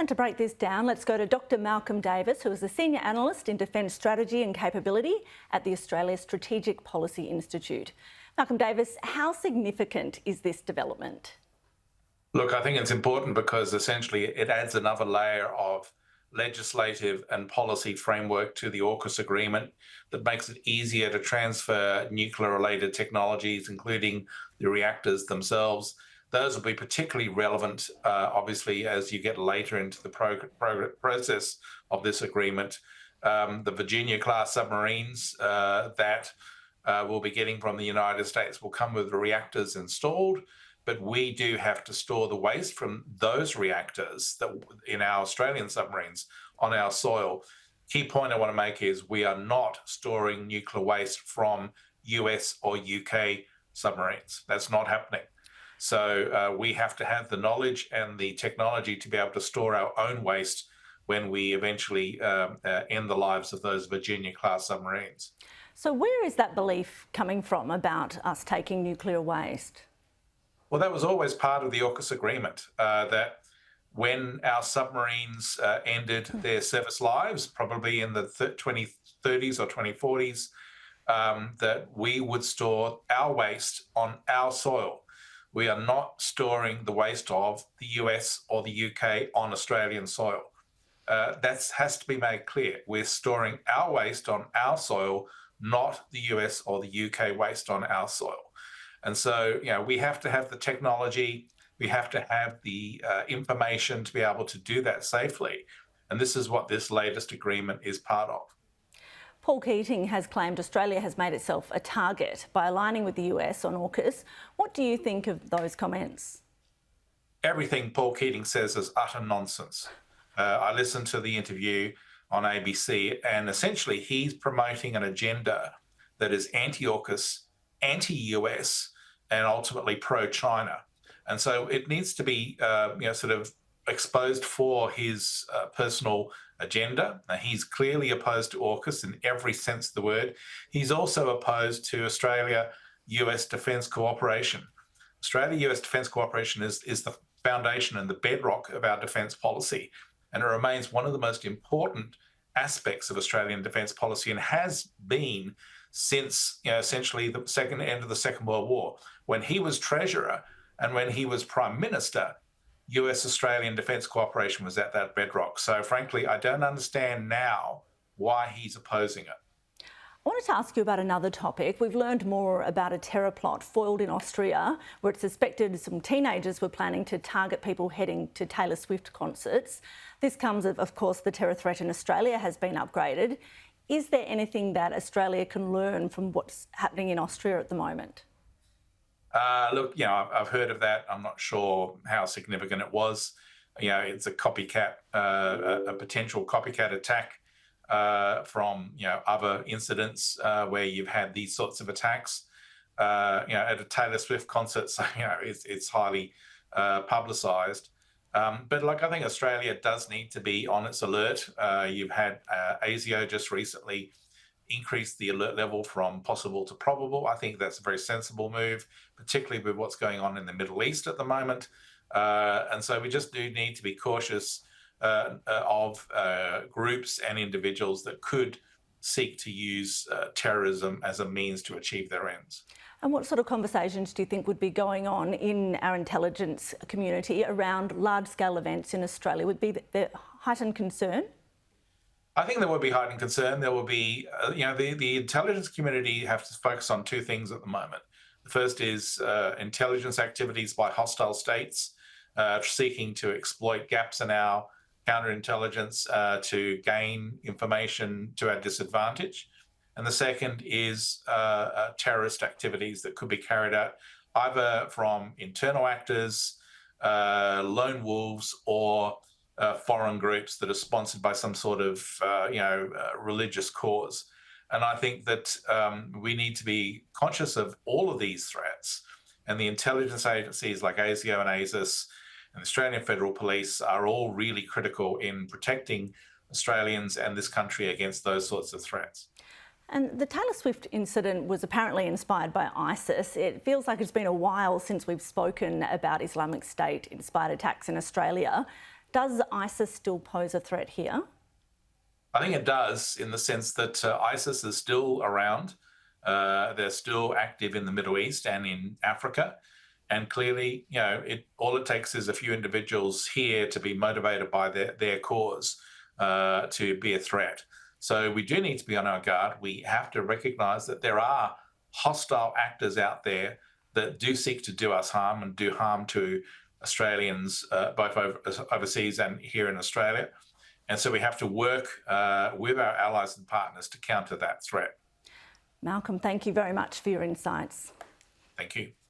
And to break this down, let's go to Dr. Malcolm Davis, who is a Senior Analyst in Defence Strategy and Capability at the Australia Strategic Policy Institute. Malcolm Davis, how significant is this development? Look, I think it's important because essentially it adds another layer of legislative and policy framework to the AUKUS agreement that makes it easier to transfer nuclear-related technologies, including the reactors themselves. Those will be particularly relevant, obviously, as you get later into the process of this agreement. The Virginia-class submarines that we'll be getting from the United States will come with the reactors installed, but we do have to store the waste from those reactors that in our Australian submarines on our soil. Key point I want to make is we are not storing nuclear waste from US or UK submarines. That's not happening. So we have to have the knowledge and the technology to be able to store our own waste when we eventually end the lives of those Virginia-class submarines. So where is that belief coming from about us taking nuclear waste? Well, that was always part of the AUKUS agreement, that when our submarines ended their service lives, probably in the 2030s or 2040s, that we would store our waste on our soil. We are not storing the waste of the US or the UK on Australian soil. That has to be made clear. We're storing our waste on our soil, not the US or the UK waste on our soil. And so, we have to have the technology, we have to have the information to be able to do that safely. And this is what this latest agreement is part of. Paul Keating has claimed Australia has made itself a target by aligning with the US on AUKUS. What do you think of those comments? Everything Paul Keating says is utter nonsense. I listened to the interview on ABC, and essentially he's promoting an agenda that is anti-AUKUS, anti-US, and ultimately pro-China. And so it needs to be, sort of exposed for his personal agenda. Now, he's clearly opposed to AUKUS in every sense of the word. He's also opposed to Australia-US defence cooperation. Australia-US defence cooperation is the foundation and the bedrock of our defence policy, and it remains one of the most important aspects of Australian defence policy and has been since essentially the end of the Second World War. When he was Treasurer and when he was Prime Minister, US-Australian defence cooperation was at that bedrock. So frankly, I don't understand now why he's opposing it. I wanted to ask you about another topic. We've learned more about a terror plot foiled in Austria, where it's suspected some teenagers were planning to target people heading to Taylor Swift concerts. This comes of course, the terror threat in Australia has been upgraded. Is there anything that Australia can learn from what's happening in Austria at the moment? Look, I've heard of that. I'm not sure how significant it was. It's a copycat, a potential copycat attack from other incidents where you've had these sorts of attacks. At a Taylor Swift concert, so it's highly publicised. But I think Australia does need to be on its alert. You've had ASIO just recently increase the alert level from possible to probable. I think that's a very sensible move, particularly with what's going on in the Middle East at the moment. And so we just do need to be cautious of groups and individuals that could seek to use terrorism as a means to achieve their ends. And what sort of conversations do you think would be going on in our intelligence community around large-scale events in Australia? Would be the heightened concern? I think there will be heightened concern. There will be, the intelligence community have to focus on two things at the moment. The first is intelligence activities by hostile states seeking to exploit gaps in our counterintelligence to gain information to our disadvantage. And the second is terrorist activities that could be carried out either from internal actors, lone wolves, or foreign groups that are sponsored by some sort of, religious cause. And I think that we need to be conscious of all of these threats. And the intelligence agencies like ASIO and ASIS and the Australian Federal Police are all really critical in protecting Australians and this country against those sorts of threats. And the Taylor Swift incident was apparently inspired by ISIS. It feels like it's been a while since we've spoken about Islamic State-inspired attacks in Australia. Does ISIS still pose a threat here? I think it does, in the sense that ISIS is still around. They're still active in the Middle East and in Africa. And clearly, all it takes is a few individuals here to be motivated by their cause to be a threat. So we do need to be on our guard. We have to recognize that there are hostile actors out there that do seek to do us harm and do harm to Australians, both overseas and here in Australia. And so we have to work with our allies and partners to counter that threat. Malcolm, thank you very much for your insights. Thank you.